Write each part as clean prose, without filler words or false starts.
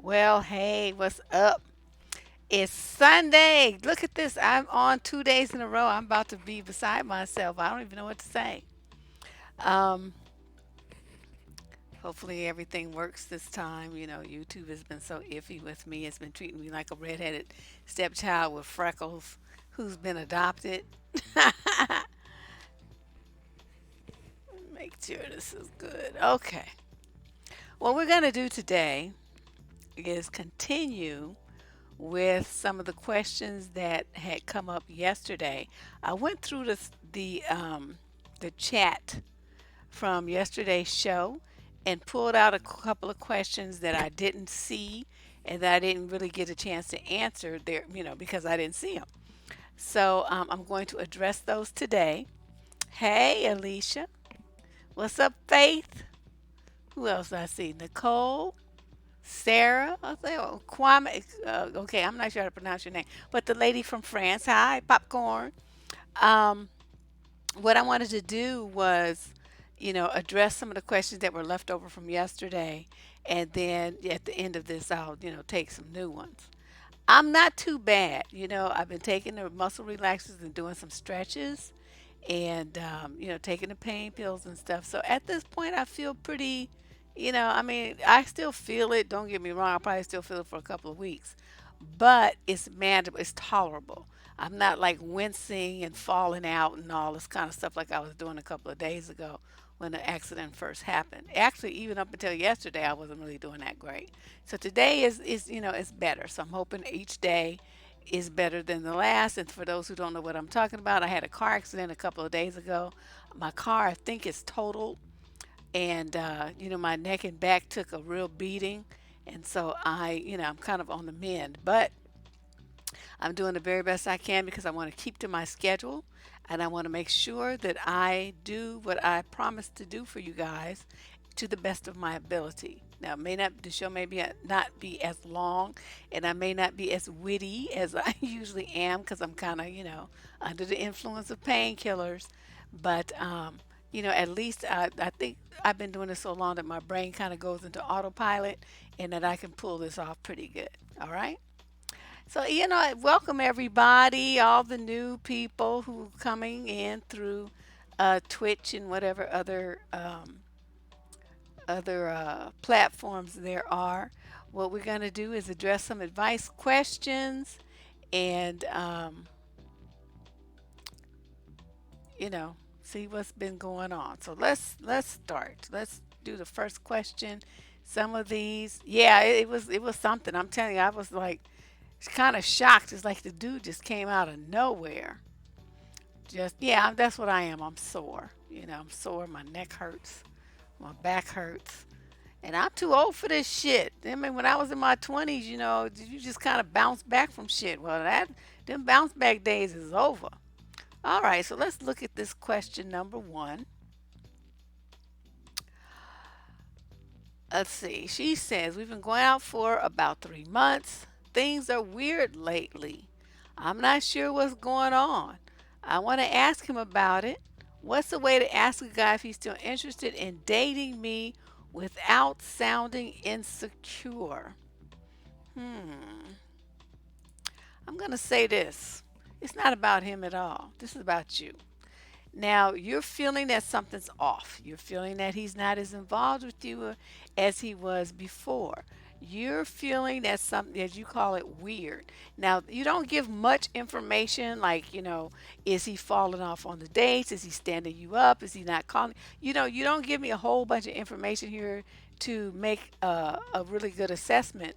Well, hey, what's up? It's Sunday. Look at this. I'm on 2 days in a row. I'm about to be beside myself. I don't even know what to say. Um, Hopefully everything works this time. YouTube has been so iffy with me. It's been treating me like a redheaded stepchild with freckles who's been adopted. Make sure this is good. Okay. What we're going to do today is continue with some of the questions that had come up yesterday. I went through the chat from yesterday's show and pulled out a couple of questions that I didn't see and that I didn't really get a chance to answer there, because I didn't see them. So I'm going to address those today. Hey, Alicia. What's up, Faith? Who else I see? Nicole. Sarah, I say, oh, Kwame. Okay, I'm not sure how to pronounce your name, but the lady from France. Hi, popcorn. Um, what I wanted to do was, address some of the questions that were left over from yesterday, and then at the end of this, I'll, take some new ones. I'm not too bad. I've been taking the muscle relaxers and doing some stretches, and taking the pain pills and stuff. So at this point, I feel pretty. I mean, I still feel it. Don't get me wrong. I probably still feel it for a couple of weeks, but it's manageable. It's tolerable. I'm not like wincing and falling out and all this kind of stuff like I was doing a couple of days ago when the accident first happened. Actually, even up until yesterday, I wasn't really doing that great. So today is it's better. So I'm hoping each day is better than the last. And for those who don't know what I'm talking about, I had a car accident a couple of days ago. My car, I think, is totaled, and my neck and back took a real beating, and so I'm kind of on the mend, but I'm doing the very best I can because I want to keep to my schedule, and I want to make sure that I do what I promised to do for you guys to the best of my ability. Now, it may not the show may be not be as long, and I may not be as witty as I usually am because I'm kind of under the influence of painkillers, but at least I think I've been doing this so long that my brain kind of goes into autopilot, and that I can pull this off pretty good. All right. So, welcome everybody, all the new people who coming in through Twitch and whatever other platforms there are. What we're going to do is address some advice questions and, you know, see what's been going on. So let's start. Let's do the first question. Some of these, yeah, it was something. I'm telling you, I was like kind of shocked. It's like the dude just came out of nowhere. Just yeah, that's what I am. I'm sore. I'm sore. My neck hurts. My back hurts. And I'm too old for this shit. I mean, when I was in my 20s, you just kind of bounce back from shit. Well, them bounce back days is over. All right, so let's look at this question number one. Let's see. She says, we've been going out for about 3 months. Things are weird lately. I'm not sure what's going on. I want to ask him about it. What's the way to ask a guy if he's still interested in dating me without sounding insecure? Hmm. I'm going to say this. It's not about him at all. This is about you. Now, you're feeling that something's off. You're feeling that he's not as involved with you as he was before. You're feeling that something, as you call it, weird. Now, you don't give much information like, is he falling off on the dates? Is he standing you up? Is he not calling? You don't give me a whole bunch of information here to make a really good assessment.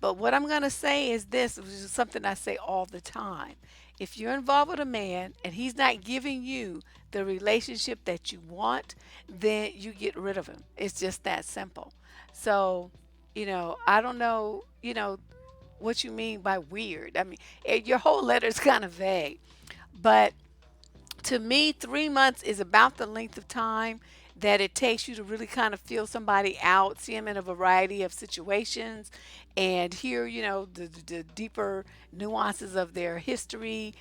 But what I'm going to say is this, which is something I say all the time. If you're involved with a man and he's not giving you the relationship that you want, then you get rid of him. It's just that simple. So, I don't know, what you mean by weird. I mean, your whole letter is kind of vague. But to me, 3 months is about the length of time that it takes you to really kind of feel somebody out, see them in a variety of situations, and hear, the deeper nuances of their history,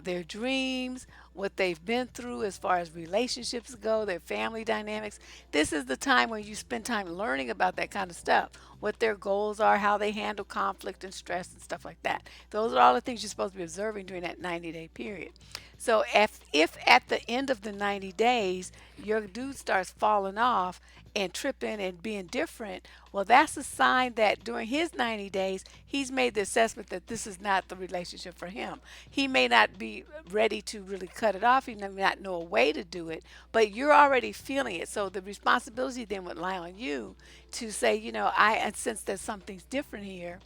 their dreams, what they've been through as far as relationships go, their family dynamics. This is the time when you spend time learning about that kind of stuff, what their goals are, how they handle conflict and stress and stuff like that. Those are all the things you're supposed to be observing during that 90-day period. So if at the end of the 90 days your dude starts falling off and tripping and being different, well, that's a sign that during his 90 days, he's made the assessment that this is not the relationship for him. He may not be ready to really cut it off. He may not know a way to do it, but you're already feeling it. So the responsibility then would lie on you to say, I sense that something's different here.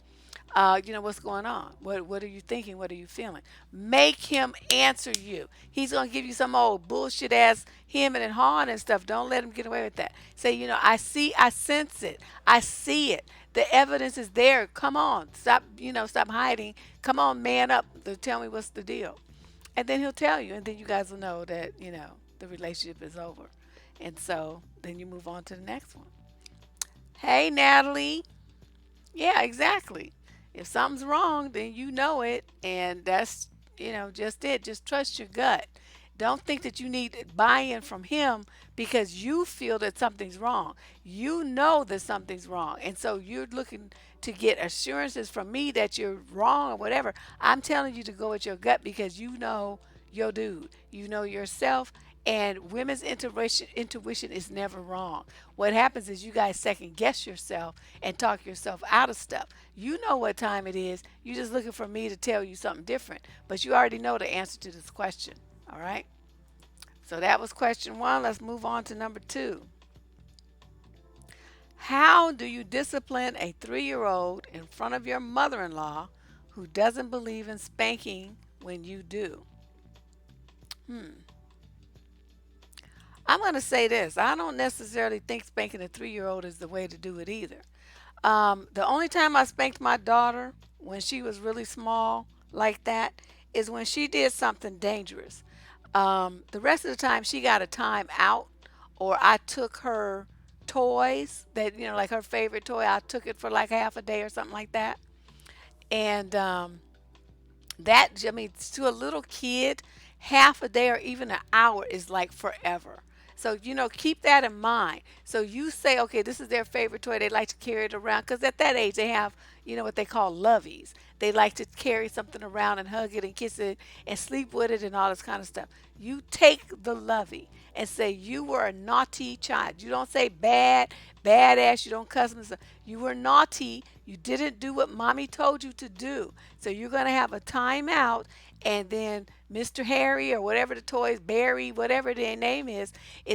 What's going on? What are you thinking? What are you feeling? Make him answer you. He's gonna give you some old bullshit ass him and hawing and stuff. Don't let him get away with that. Say, I see, I sense it, I see it. The evidence is there. Come on, stop, stop hiding. Come on, man up. Tell me what's the deal, and then he'll tell you, and then you guys will know that the relationship is over, and so then you move on to the next one. Hey, Natalie. Yeah, exactly. If something's wrong, then you know it, and that's, just it. Just trust your gut. Don't think that you need buy-in from him because you feel that something's wrong. You know that something's wrong, and so you're looking to get assurances from me that you're wrong or whatever. I'm telling you to go with your gut because you know your dude. You know yourself, and women's intuition is never wrong. What happens is you guys second guess yourself and talk yourself out of stuff. You know what time it is. You're just looking for me to tell you something different. But you already know the answer to this question. All right? So that was question one. Let's move on to number two. How do you discipline a 3-year-old in front of your mother in law who doesn't believe in spanking when you do? Hmm. I'm going to say this. I don't necessarily think spanking a 3-year-old is the way to do it either. The only time I spanked my daughter when she was really small like that is when she did something dangerous. The rest of the time she got a time out, or I took her toys that, like her favorite toy, I took it for like half a day or something like that. And I mean, to a little kid, half a day or even an hour is like forever. So, keep that in mind. So you say, okay, this is their favorite toy. They like to carry it around because at that age they have, what they call loveys. They like to carry something around and hug it and kiss it and sleep with it and all this kind of stuff. You take the lovey and say you were a naughty child. You don't say bad, badass. You don't cuss them. You were naughty. You didn't do what mommy told you to do. So you're going to have a timeout, and then Mr. Harry or whatever the toy is, Barry, whatever their name is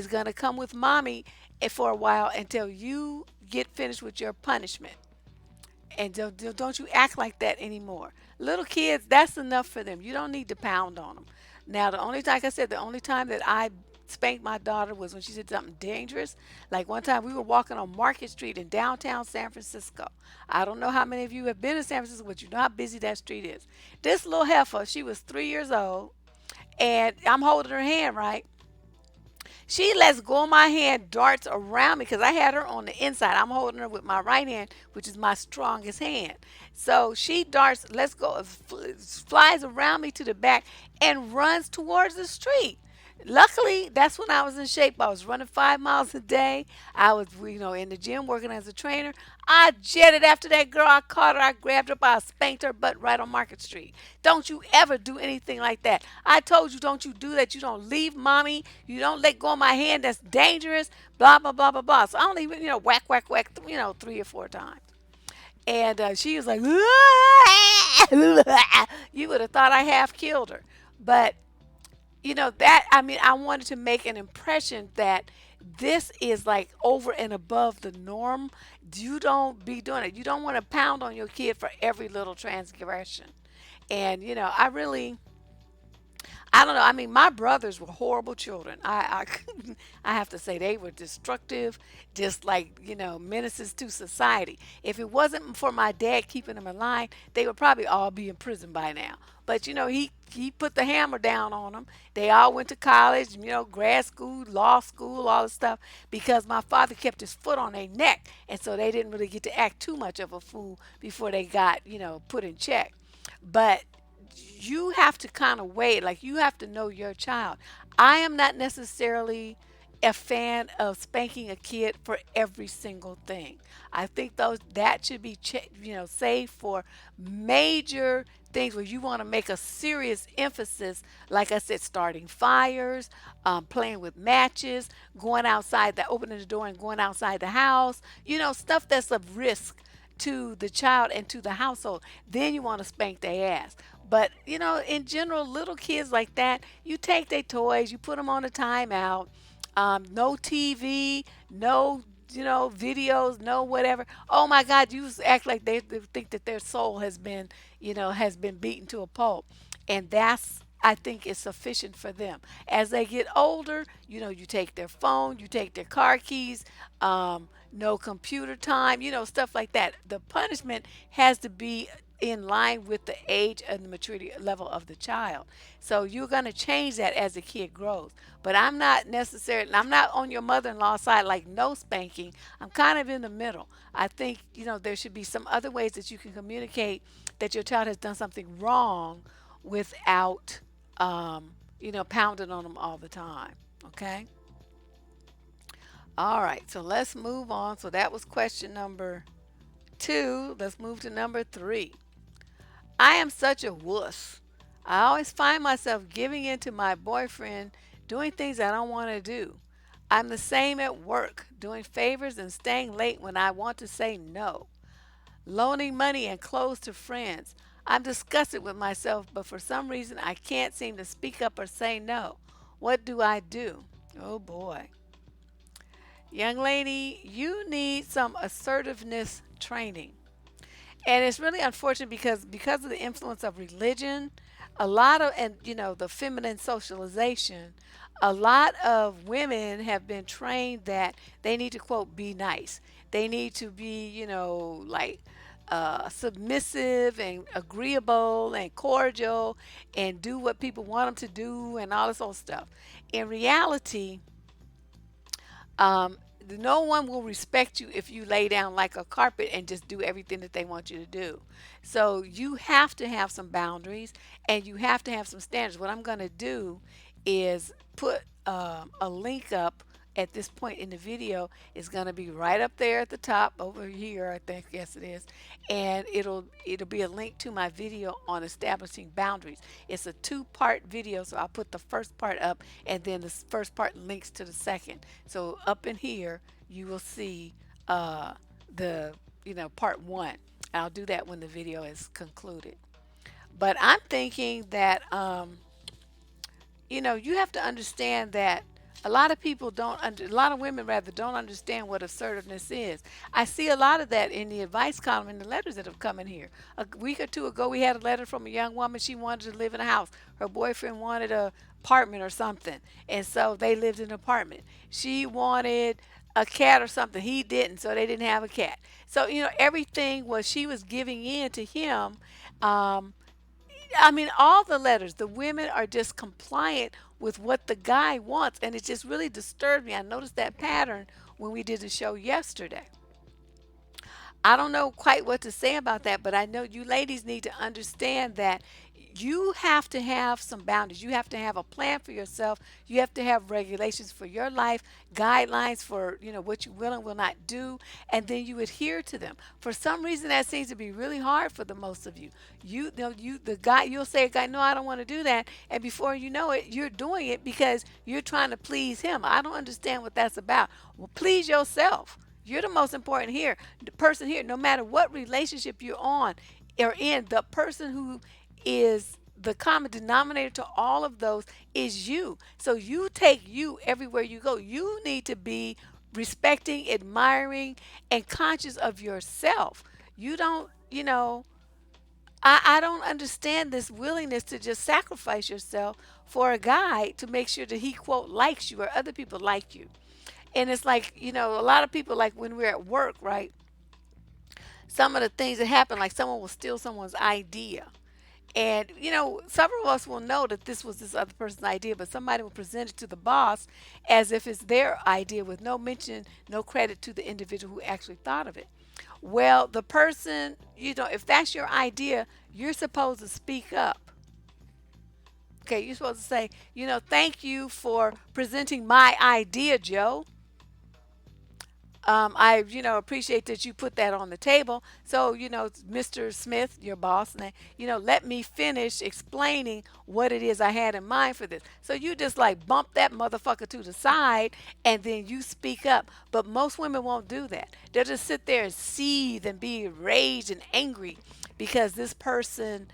going to come with mommy for a while until you get finished with your punishment. And don't you act like that anymore. Little kids, that's enough for them. You don't need to pound on them. Now, like I said, the only time that I spanked my daughter was when she did something dangerous. Like one time we were walking on Market Street in downtown San Francisco. I don't know how many of you have been in San Francisco, but you know how busy that street is. This little heifer, she was 3 years old, and I'm holding her hand, right? She lets go of my hand, darts around me because I had her on the inside. I'm holding her with my right hand, which is my strongest hand. So she darts, lets go, flies around me to the back and runs towards the street. Luckily, that's when I was in shape. I was running 5 miles a day. I was, in the gym working as a trainer. I jetted after that girl. I caught her. I grabbed her up. I spanked her butt right on Market Street. Don't you ever do anything like that. I told you, don't you do that. You don't leave mommy. You don't let go of my hand. That's dangerous. Blah, blah, blah, blah, blah. So I only, whack, whack, whack, 3 or 4 times. And she was like, you would have thought I half killed her. But that, I mean, I wanted to make an impression that this is like over and above the norm. You don't be doing it. You don't want to pound on your kid for every little transgression. And I don't know. I mean, my brothers were horrible children. I have to say they were destructive, just like menaces to society. If it wasn't for my dad keeping them in line, they would probably all be in prison by now. But he put the hammer down on them. They all went to college, grad school, law school, all the stuff, because my father kept his foot on their neck, and so they didn't really get to act too much of a fool before they got put in check. But you have to kind of weigh it. Like, you have to know your child. I am not necessarily a fan of spanking a kid for every single thing. I think those that should be saved for major things where you want to make a serious emphasis. Like I said, starting fires, playing with matches, going outside, opening the door and going outside the house. Stuff that's of risk to the child and to the household. Then you want to spank their ass. But in general, little kids like that, you take their toys, you put them on a timeout. No TV, no videos, no whatever. Oh my God, you act like they think that their soul has been beaten to a pulp, and that's, I think, is sufficient for them. As they get older, you take their phone, you take their car keys, no computer time, stuff like that. The punishment has to be in line with the age and the maturity level of the child. So you're going to change that as the kid grows. But I'm not on your mother-in-law's side, like no spanking. I'm kind of in the middle. I think, there should be some other ways that you can communicate that your child has done something wrong without, pounding on them all the time. Okay? All right. So let's move on. So that was question number 2. Let's move to number 3. I am such a wuss. I always find myself giving in to my boyfriend, doing things I don't want to do. I'm the same at work, doing favors and staying late when I want to say no, loaning money and clothes to friends. I'm disgusted with myself, but for some reason I can't seem to speak up or say no. What do I do? Oh boy. Young lady, you need some assertiveness training. And it's really unfortunate because of the influence of religion, a lot of and the feminine socialization, a lot of women have been trained that they need to quote be nice. They need to be like submissive and agreeable and cordial and do what people want them to do and all this old stuff. In reality, um, no one will respect you if you lay down like a carpet and just do everything that they want you to do. So you have to have some boundaries and you have to have some standards. What I'm going to do is put a link up at this point in the video. Is going to be right up there at the top over here, I think. Yes, it is. And it'll be a link to my video on establishing boundaries. It's a two-part video, so I'll put the first part up and then the first part links to the second. So up in here you will see the part 1. I'll do that when the video is concluded. But I'm thinking that you have to understand that a lot of people a lot of women rather don't understand what assertiveness is. I see a lot of that in the advice column in the letters that have come in here. A week or two ago, we had a letter from a young woman. She wanted to live in a house. Her boyfriend wanted a apartment or something, and so they lived in an apartment. She wanted a cat or something. He didn't, so they didn't have a cat. So everything was she was giving in to him. Um, I mean, all the letters, the women are just compliant with what the guy wants. And it just really disturbed me. I noticed that pattern when we did the show yesterday. I don't know quite what to say about that, but I know you ladies need to understand that you have to have some boundaries. You have to have a plan for yourself. You have to have regulations for your life, guidelines for, what you will and will not do, and then you adhere to them. For some reason that seems to be really hard for the most of you. The guy, you'll say a guy, "No, I don't want to do that." And before you know it, you're doing it because you're trying to please him. I don't understand what that's about. Well, please yourself. You're the most important here. The person here, no matter what relationship you're on or in, the person who is the common denominator to all of those is you. So you take you everywhere you go. You need to be respecting, admiring, and conscious of yourself. You don't, I don't understand this willingness to just sacrifice yourself for a guy to make sure that he, quote, likes you or other people like you. And it's like, a lot of people, like when we're at work, right? Some of the things that happen, like someone will steal someone's idea. And, several of us will know that this was this other person's idea, but somebody will present it to the boss as if it's their idea with no mention, no credit to the individual who actually thought of it. Well, the person, if that's your idea, you're supposed to speak up. Okay, you're supposed to say, thank you for presenting my idea, Joe. I, appreciate that you put that on the table. So, Mr. Smith, your boss, let me finish explaining what it is I had in mind for this. So you just like bump that motherfucker to the side and then you speak up. But most women won't do that. They'll just sit there and seethe and be enraged and angry because this person,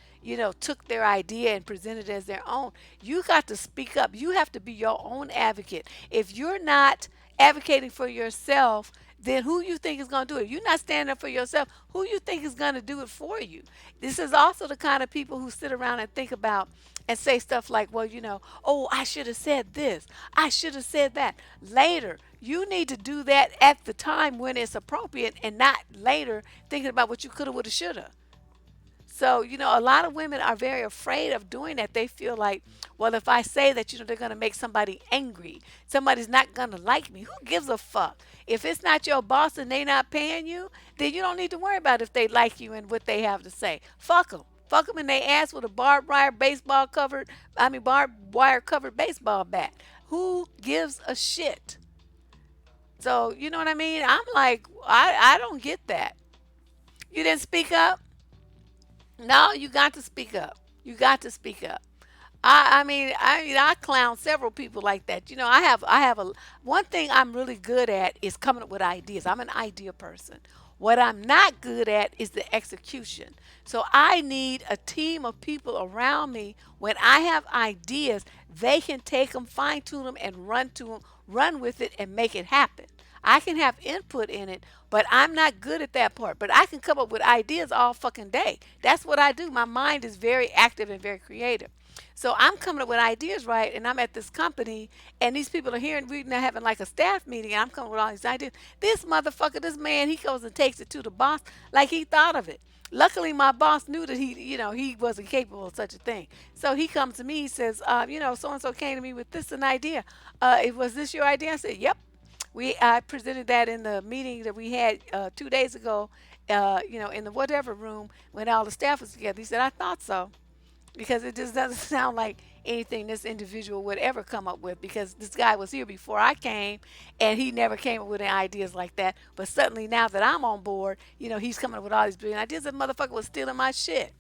took their idea and presented it as their own. You got to speak up. You have to be your own advocate. If you're not advocating for yourself, then who you think is going to do it? If you're not standing up for yourself, who you think is going to do it for you? This is also the kind of people who sit around and think about and say stuff like, well, oh, I should have said this. I should have said that. Later, you need to do that at the time when it's appropriate and not later thinking about what you could have, would have, should have. So, a lot of women are very afraid of doing that. They feel like, well, if I say that, they're going to make somebody angry. Somebody's not going to like me. Who gives a fuck? If it's not your boss and they not paying you, then you don't need to worry about if they like you and what they have to say. Fuck them. Fuck them in their ass with a barbed wire covered baseball bat. Who gives a shit? So, you know what I mean? I'm like, I don't get that. You didn't speak up? No, you got to speak up. You got to speak up. I clown several people like that. I have a one thing I'm really good at is coming up with ideas. I'm an idea person. What I'm not good at is the execution. So I need a team of people around me. When I have ideas, they can take them, fine tune them, and run with it, and make it happen. I can have input in it, but I'm not good at that part. But I can come up with ideas all fucking day. That's what I do. My mind is very active and very creative. So I'm coming up with ideas, right? And I'm at this company, and these people are here, and we're not having like a staff meeting, and I'm coming with all these ideas. This motherfucker, this man, he goes and takes it to the boss like he thought of it. Luckily, my boss knew that he wasn't capable of such a thing. So he comes to me, he says, so and so came to me with this an idea. Was this your idea? I said, yep. I presented that in the meeting that we had 2 days ago, in the whatever room when all the staff was together. He said, I thought so, because it just doesn't sound like anything this individual would ever come up with, because this guy was here before I came and he never came up with any ideas like that. But suddenly now that I'm on board, he's coming up with all these brilliant ideas. That motherfucker was stealing my shit.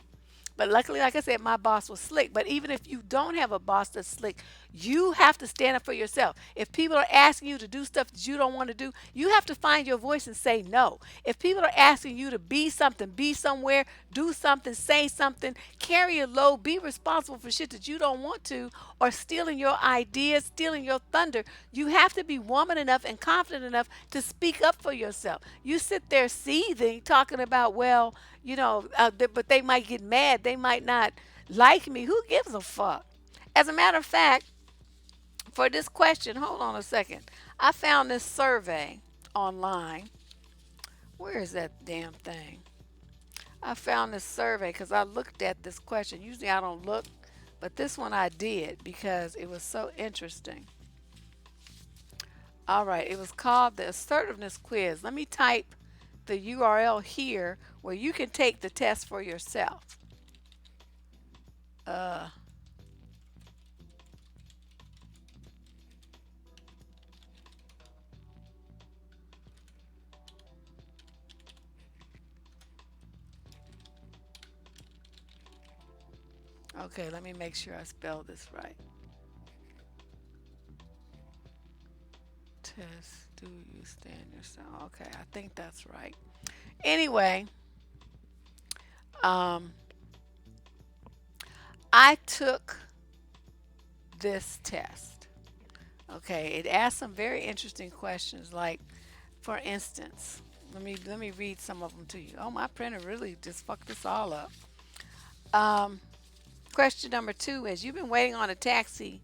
But luckily, like I said, my boss was slick. But even if you don't have a boss that's slick, you have to stand up for yourself. If people are asking you to do stuff that you don't want to do, you have to find your voice and say no. If people are asking you to be something, be somewhere, do something, say something, carry a load, be responsible for shit that you don't want to, or stealing your ideas, stealing your thunder, you have to be woman enough and confident enough to speak up for yourself. You sit there seething, talking about, well, but they might get mad. They might not like me. Who gives a fuck? As a matter of fact, for this question, hold on a second. I found this survey online. Where is that damn thing? I found this survey because I looked at this question. Usually I don't look, but this one I did because it was so interesting. All right, it was called the Assertiveness Quiz. Let me type the URL here where you can take the test for yourself. Uh, okay, let me make sure I spell this right. Test, do you stand yourself? Okay, I think that's right. Anyway, um, I took this test. Okay, it asked some very interesting questions. Like, for instance, let me read some of them to you. Oh, my printer really just fucked this all up. Um, Question number 2 is: you've been waiting on a taxi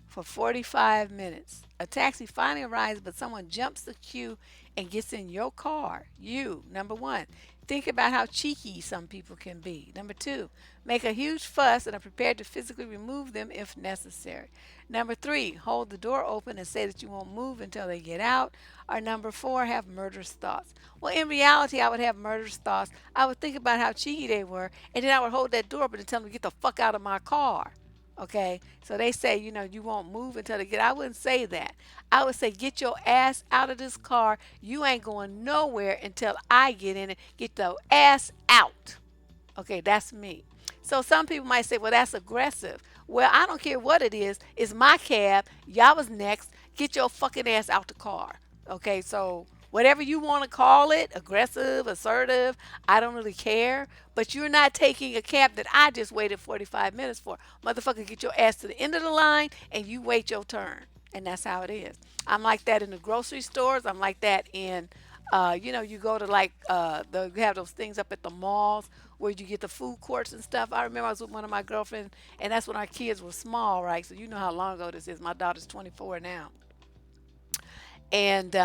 for 45 minutes. A taxi finally arrives, but someone jumps the queue and gets in your car. You, number 1, think about how cheeky some people can be. Number 2, make a huge fuss and are prepared to physically remove them if necessary. Number 3, hold the door open and say that you won't move until they get out. Or number 4, have murderous thoughts. Well, in reality, I would have murderous thoughts. I would think about how cheeky they were, and then I would hold that door open and tell them to get the fuck out of my car. Okay, so they say, you won't move until they get. I wouldn't say that. I would say, get your ass out of this car. You ain't going nowhere until I get in it. Get the ass out. Okay, that's me. So some people might say, well, that's aggressive. Well, I don't care what it is. It's my cab. Y'all was next. Get your fucking ass out the car. Okay, so whatever you want to call it, aggressive, assertive, I don't really care. But you're not taking a cab that I just waited 45 minutes for. Motherfucker, get your ass to the end of the line and you wait your turn. And that's how it is. I'm like that in the grocery stores. I'm like that in you go to like you have those things up at the malls where you get the food courts and stuff. I remember I was with one of my girlfriends, and that's when our kids were small, right? So you know how long ago this is. My daughter's 24 now, and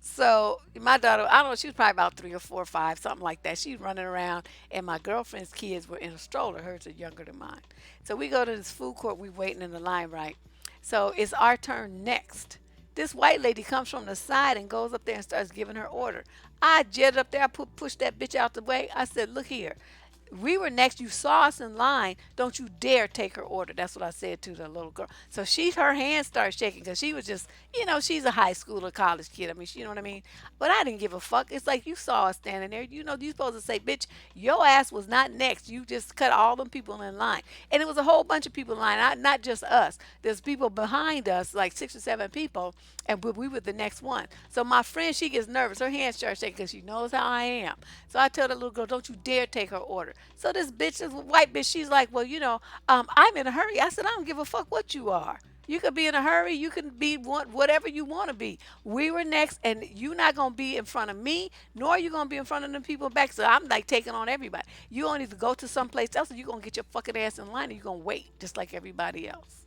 so my daughter, I don't know, she was probably about 3 or 4 or 5, something like that. She's running around, and my girlfriend's kids were in a stroller. Hers are younger than mine. So we go to this food court. We waiting in the line, right? So it's our turn next. This white lady comes from the side and goes up there and starts giving her order. I jetted up there. I pushed that bitch out the way. I said, "Look here. We were next. You saw us in line. Don't you dare take her order." That's what I said to the little girl. So her hands started shaking because she was just, she's a high school or college kid. I mean, you know what I mean? But I didn't give a fuck. It's like you saw us standing there. You supposed to say, bitch, your ass was not next. You just cut all them people in line. And it was a whole bunch of people in line, not just us. There's people behind us, like 6 or 7 people, and we were the next one. So my friend, she gets nervous. Her hands start shaking because she knows how I am. So I tell the little girl, don't you dare take her order. So this white bitch, she's like, well, I'm in a hurry. I said, I don't give a fuck what you are. You could be in a hurry. You can be whatever you want to be. We were next, and you're not going to be in front of me, nor are you going to be in front of the people back. So I'm like taking on everybody. You don't need to go to someplace else, and you're going to get your fucking ass in line, and you're going to wait just like everybody else.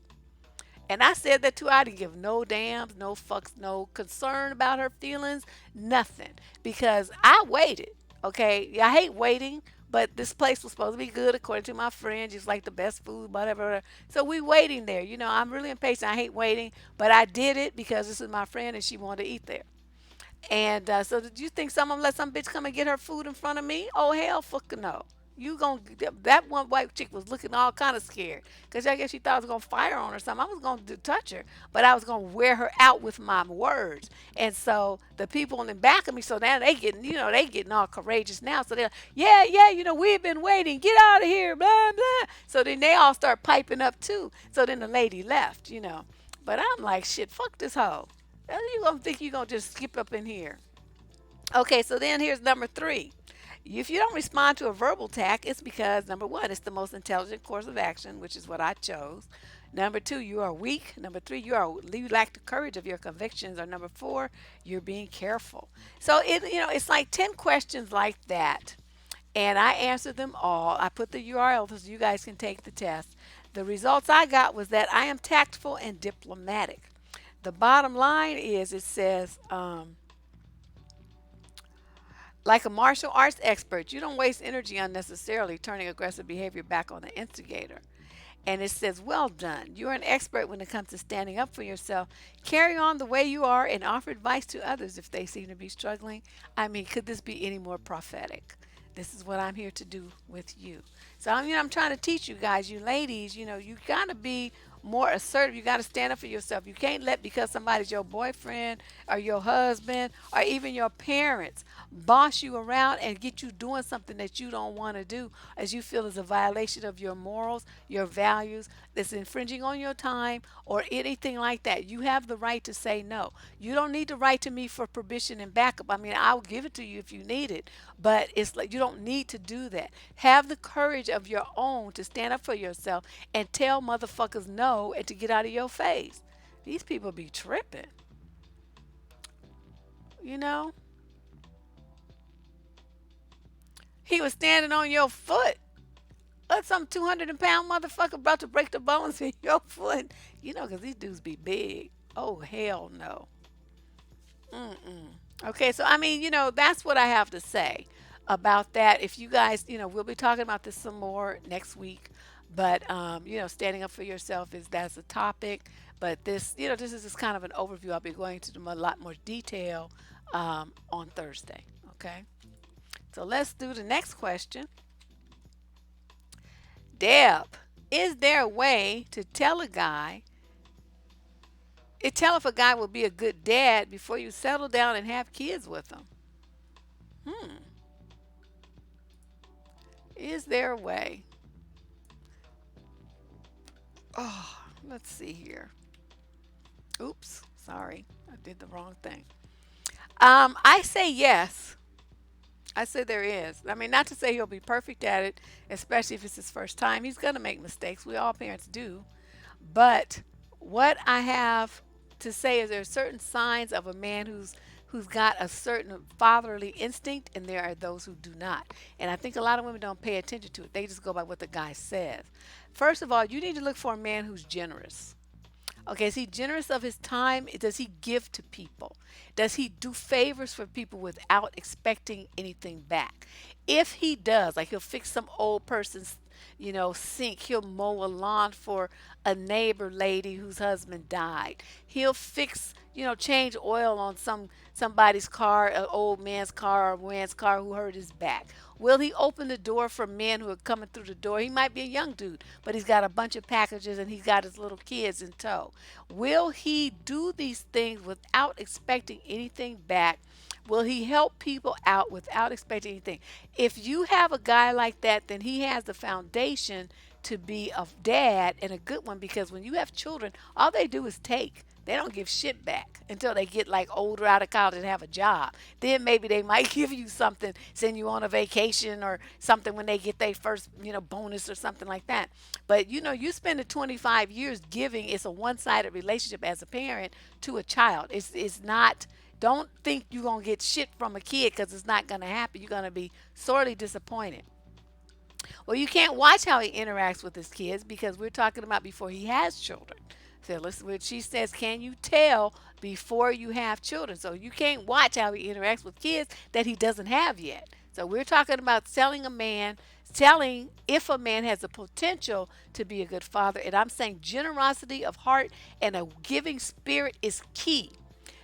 And I said that too. I didn't give no dams, no fucks, no concern about her feelings, nothing. Because I waited. Okay. Yeah, I hate waiting, but this place was supposed to be good according to my friend, just like the best food, whatever. So we waiting there. I'm really impatient. I hate waiting, but I did it because this is my friend and she wanted to eat there. And so, did you think someone let some bitch come and get her food in front of me? Oh hell, fuck no. You gon' that one white chick was looking all kind of scared because I guess she thought I was gonna fire on her or something. I was gonna touch her, but I was gonna wear her out with my words. And so the people in the back of me, so now they getting all courageous now. So they're, yeah, yeah, we've been waiting. Get out of here, blah blah. So then they all start piping up too. So then the lady left. But I'm like, shit, fuck this hoe. You gonna think you gonna just skip up in here? Okay, so then here's number 3. If you don't respond to a verbal attack, it's because number 1, it's the most intelligent course of action, which is what I chose. Number 2, you are weak. Number 3, you lack the courage of your convictions. Or number 4, you're being careful. So it's like 10 questions like that, and I answered them all. I put the URL so you guys can take the test. The results I got was that I am tactful and diplomatic. The bottom line is it says, like a martial arts expert, you don't waste energy unnecessarily turning aggressive behavior back on the instigator. And it says, well done. You're an expert when it comes to standing up for yourself. Carry on the way you are and offer advice to others if they seem to be struggling. I mean, could this be any more prophetic? This is what I'm here to do with you. So I'm trying to teach you guys, you ladies, you got to be more assertive. You got to stand up for yourself. You can't let because somebody's your boyfriend or your husband or even your parents boss you around and get you doing something that you don't want to do as you feel is a violation of your morals, your values, that's infringing on your time or anything like that. You have the right to say no. You don't need to write to me for permission and backup. I mean, I'll give it to you if you need it, but it's like you don't need to do that. Have the courage of your own to stand up for yourself and tell motherfuckers no and to get out of your face. These people be tripping, you know? He was standing on your foot. Let some 200-pound motherfucker about to break the bones in your foot. Because these dudes be big. Oh, hell no. Mm-mm. Okay, so that's what I have to say about that. If you guys, we'll be talking about this some more next week. But standing up for yourself that's a topic. But this is just kind of an overview. I'll be going into a lot more detail on Thursday. Okay, so let's do the next question. Deb, Is there a way to tell a guy, tell if a guy will be a good dad before you settle down and have kids with him? Hmm. Is there a way? Oh, let's see here. Oops, sorry. I did the wrong thing. I say yes. I say there is. I mean, not to say he'll be perfect at it, especially if it's his first time. He's going to make mistakes. We all parents do. But what I have to say is there are certain signs of a man who's got a certain fatherly instinct, and there are those who do not. And I think a lot of women don't pay attention to it. They just go by what the guy says. First of all, you need to look for a man who's generous. Okay, is he generous of his time? Does he give to people? Does he do favors for people without expecting anything back? If he does, like he'll fix some old person's, sink, he'll mow a lawn for a neighbor lady whose husband died. He'll fix, change oil on somebody's car, an old man's car or a man's car who hurt his back. Will he open the door for men who are coming through the door? He might be a young dude, but he's got a bunch of packages and he's got his little kids in tow. Will he do these things without expecting anything back? Will he help people out without expecting anything? If you have a guy like that, then he has the foundation to be a dad and a good one, because when you have children, all they do is take. They don't give shit back until they get like older out of college and have a job. Then maybe they might give you something, send you on a vacation or something when they get their first, bonus or something like that. But you spend the 25 years giving. It's a one-sided relationship as a parent to a child. It's not. Don't think you're gonna get shit from a kid, because it's not gonna happen. You're gonna be sorely disappointed. Well, you can't watch how he interacts with his kids, because we're talking about before he has children. So listen, what she says, can you tell before you have children? So you can't watch how he interacts with kids that he doesn't have yet. So we're talking about telling if a man has the potential to be a good father. And I'm saying generosity of heart and a giving spirit is key.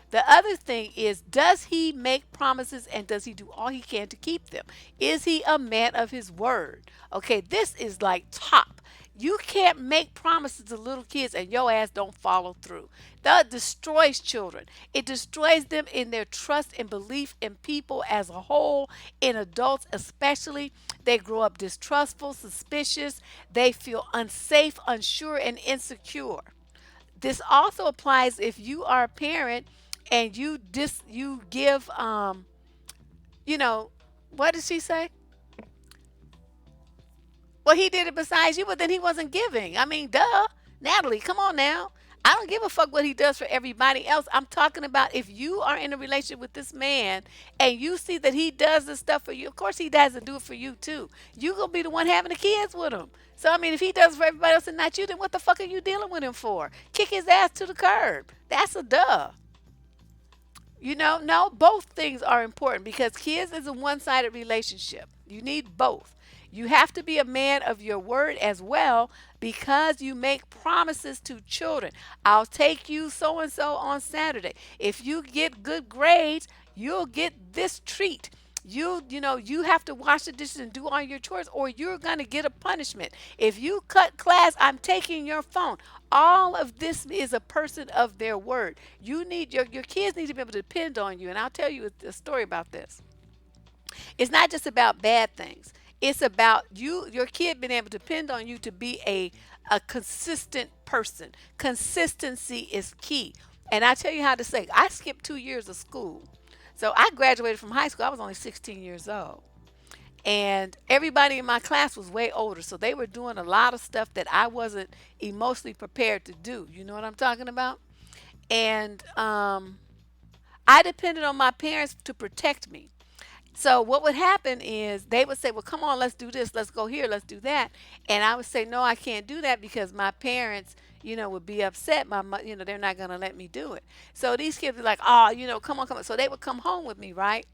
The other thing is, does he make promises and does he do all he can to keep them? Is he a man of his word? Okay, this is like top. You can't make promises to little kids and your ass don't follow through. That destroys children. It destroys them in their trust and belief in people as a whole, in adults especially. They grow up distrustful, suspicious. They feel unsafe, unsure, and insecure. This also applies if you are a parent and you give you know what did she say? Well, he did it besides you, but then he wasn't giving. I mean, duh. Natalie, come on now. I don't give a fuck what he does for everybody else. I'm talking about if you are in a relationship with this man and you see that he does this stuff for you, of course he doesn't do it for you too. You gonna be the one having the kids with him. So I mean, if he does it for everybody else and not you, then what the fuck are you dealing with him for? Kick his ass to the curb. That's a duh. No, both things are important, because kids is a one-sided relationship. You need both. You have to be a man of your word as well, because you make promises to children. I'll take you so and so on Saturday. If you get good grades, you'll get this treat. You have to wash the dishes and do all your chores, or you're going to get a punishment. If you cut class, I'm taking your phone. All of this is a person of their word. Your kids need to be able to depend on you. And I'll tell you a story about this. It's not just about bad things. It's about your kid being able to depend on you to be a consistent person. Consistency is key. And I tell you how to say, I skipped 2 years of school. So I graduated from high school. I was only 16 years old. And everybody in my class was way older. So they were doing a lot of stuff that I wasn't emotionally prepared to do. You know what I'm talking about? And I depended on my parents to protect me. So what would happen is they would say, "Well, come on, let's do this, let's go here, let's do that," and I would say, "No, I can't do that because my parents, would be upset. They're not gonna let me do it." So these kids were like, "Oh, come on, come on." So they would come home with me, right?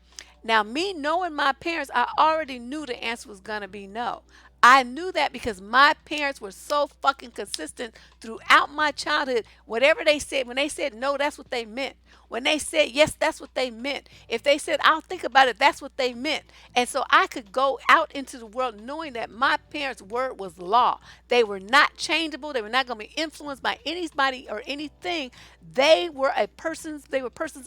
Now, me knowing my parents, I already knew the answer was gonna be no. I knew that because my parents were so fucking consistent throughout my childhood. Whatever they said, when they said no, that's what they meant. When they said yes, that's what they meant. If they said I'll think about it, that's what they meant. And so I could go out into the world knowing that my parents' word was law. They were not changeable. They were not going to be influenced by anybody or anything. They were persons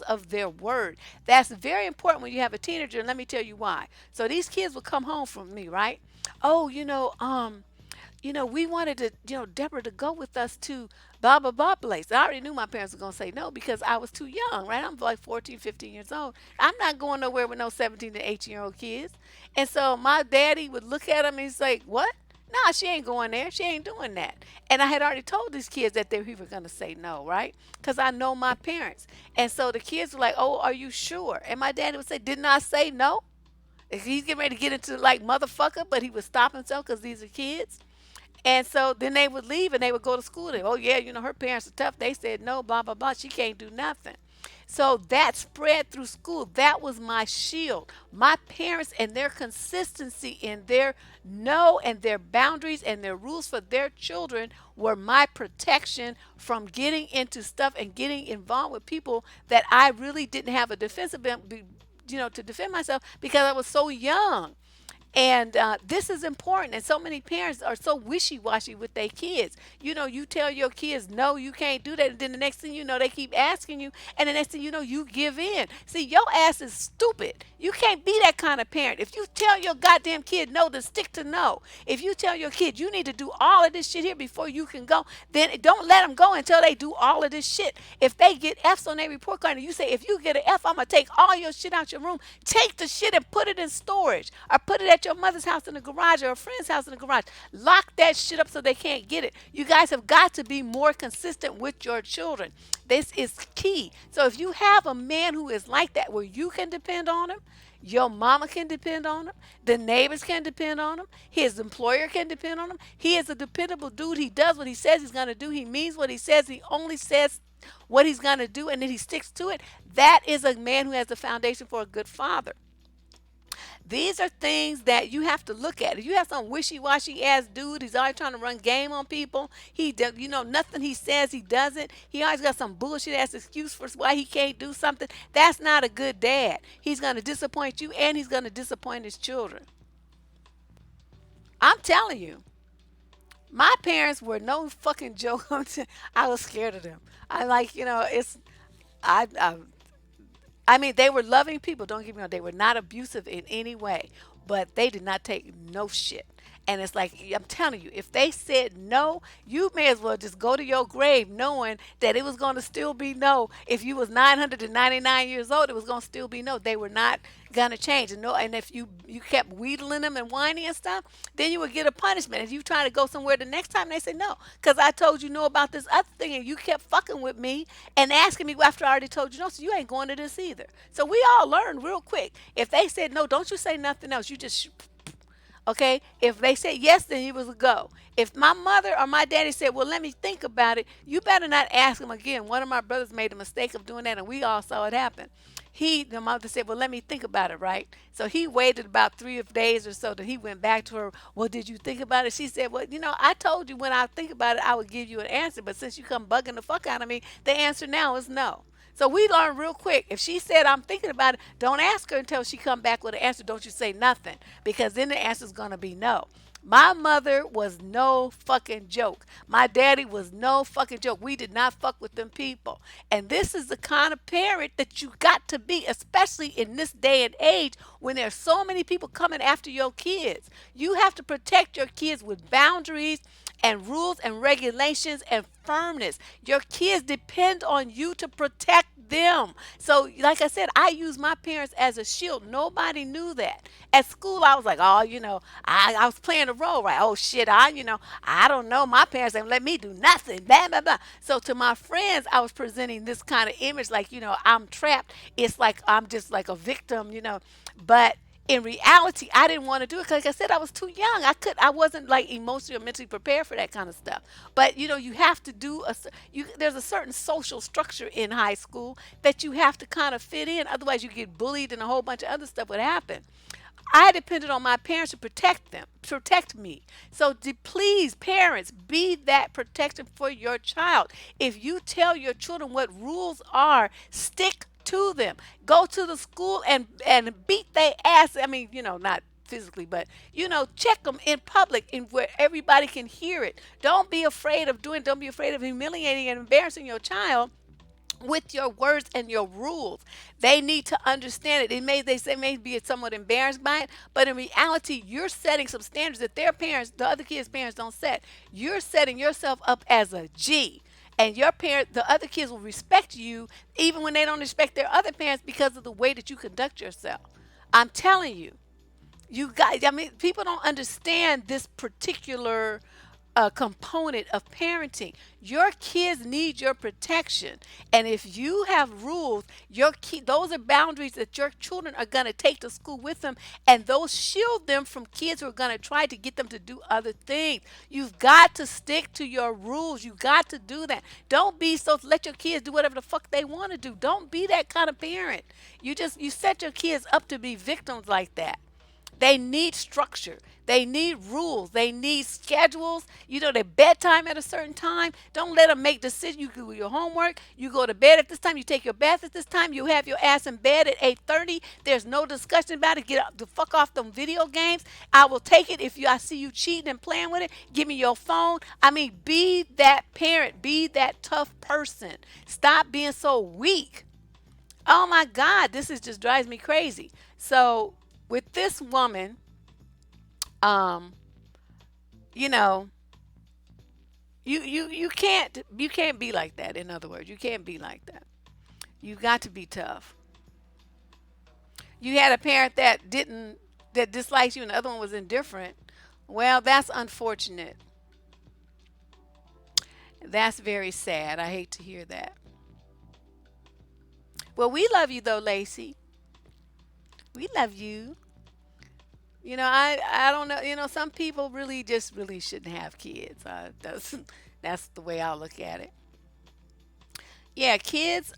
of their word. That's very important when you have a teenager, and let me tell you why. So these kids would come home from me, right? Oh, we wanted to, Deborah to go with us to blah, blah, blah place. I already knew my parents were going to say no because I was too young, right? I'm like 14, 15 years old. I'm not going nowhere with no 17 to 18-year-old kids. And so my daddy would look at him and he's like, what? Nah, she ain't going there. She ain't doing that. And I had already told these kids that they were going to say no, right? Because I know my parents. And so the kids were like, oh, are you sure? And my daddy would say, didn't I say no? He's getting ready to get into like motherfucker, but he would stop himself because these are kids. And so then they would leave and they would go to school. And, oh, yeah, her parents are tough. They said no, blah, blah, blah. She can't do nothing. So that spread through school. That was my shield. My parents and their consistency in their no and their boundaries and their rules for their children were my protection from getting into stuff and getting involved with people that I really didn't have a defensive, to defend myself because I was so young. And this is important. And so many parents are so wishy washy with their kids. You tell your kids, no, you can't do that. And then the next thing you know, they keep asking you. And the next thing you know, you give in. See, your ass is stupid. You can't be that kind of parent. If you tell your goddamn kid no, then stick to no. If you tell your kid you need to do all of this shit here before you can go, then don't let them go until they do all of this shit. If they get F's on their report card and you say, if you get an F, I'm going to take all your shit out your room, take the shit and put it in storage or put it at your mother's house in the garage or a friend's house in the garage. Lock that shit up so they can't get it. You guys have got to be more consistent with your children. This is key. So if you have a man who is like that, where you can depend on him, your mama can depend on him, the neighbors can depend on him, his employer can depend on him. He is a dependable dude. He does what he says he's going to do. He means what he says. He only says what he's going to do, and then he sticks to it. That is a man who has the foundation for a good father. These are things that you have to look at. If you have some wishy-washy ass dude, he's always trying to run game on people. He does, nothing he says he doesn't. He always got some bullshit ass excuse for why he can't do something. That's not a good dad. He's going to disappoint you and he's going to disappoint his children. I'm telling you, my parents were no fucking joke. I was scared of them. I like, it's I I mean, they were loving people. Don't get me wrong. They were not abusive in any way, but they did not take no shit. And it's like, I'm telling you, if they said no, you may as well just go to your grave knowing that it was going to still be no. If you was 999 years old, it was going to still be no. They were not going to change. And no, and if you kept wheedling them and whining and stuff, then you would get a punishment. If you try to go somewhere the next time, they say no, because I told you no about this other thing, and you kept fucking with me and asking me after I already told you no, so you ain't going to this either. So we all learned real quick. If they said no, don't you say nothing else. You just okay, if they said yes, then he was a go. If my mother or my daddy said, well, let me think about it, you better not ask him again. One of my brothers made a mistake of doing that, and we all saw it happen. The mother said, well, let me think about it, right? So he waited about 3 days or so. Then he went back to her, well, did you think about it? She said, well, I told you when I think about it, I would give you an answer. But since you come bugging the fuck out of me, the answer now is no. So we learned real quick. If she said, I'm thinking about it, don't ask her until she come back with an answer. Don't you say nothing, because then the answer is going to be no. My mother was no fucking joke. My daddy was no fucking joke. We did not fuck with them people. And this is the kind of parent that you got to be, especially in this day and age when there's so many people coming after your kids. You have to protect your kids with boundaries and rules and regulations and firmness. Your kids depend on you to protect them. So, like I said, I use my parents as a shield. Nobody knew that. At school, I was like, oh, I was playing a role, right? Oh, shit, I don't know. My parents didn't let me do nothing. Blah, blah, blah. So, to my friends, I was presenting this kind of image like, I'm trapped. It's like I'm just like a victim. But in reality, I didn't want to do it because, like I said, I was too young. I wasn't like emotionally or mentally prepared for that kind of stuff. But you have to there's a certain social structure in high school that you have to kind of fit in. Otherwise, you get bullied and a whole bunch of other stuff would happen. I depended on my parents to protect me. So please, parents, be that protection for your child. If you tell your children what rules are, stick to them. Go to the school and beat their ass. I mean, not physically, but check them in public and where everybody can hear it. Don't be afraid of doing. Don't be afraid of humiliating and embarrassing your child with your words and your rules. They need to understand it. They say may be somewhat embarrassed by it, but in reality, you're setting some standards that their parents, the other kids' parents, don't set. You're setting yourself up as a G. And your parent, the other kids will respect you even when they don't respect their other parents because of the way that you conduct yourself. I'm telling you, you guys, I mean, people don't understand this particular component of parenting. Your kids need your protection, and if you have rules, those are boundaries that your children are going to take to school with them, and those shield them from kids who are going to try to get them to do other things. You've got to stick to your rules. You got to do that. Don't be so let your kids do whatever the fuck they want to do. Don't be that kind of parent. You set your kids up to be victims like that. They need structure. They need rules. They need schedules. Their bedtime at a certain time. Don't let them make decisions. You do your homework. You go to bed at this time. You take your bath at this time. You have your ass in bed at 8:30. There's no discussion about it. Get up the fuck off them video games. I will take it if I see you cheating and playing with it. Give me your phone. I mean, be that parent. Be that tough person. Stop being so weak. Oh my God, this is just drives me crazy. So with this woman, um, you know, you can't be like that. In other words, you can't be like that. You got to be tough. You had a parent that dislikes you, and the other one was indifferent. Well, that's unfortunate. That's very sad. I hate to hear that. Well, we love you though, Lacey. We love you. I don't know. Some people really just really shouldn't have kids. That's the way I look at it. Yeah, kids.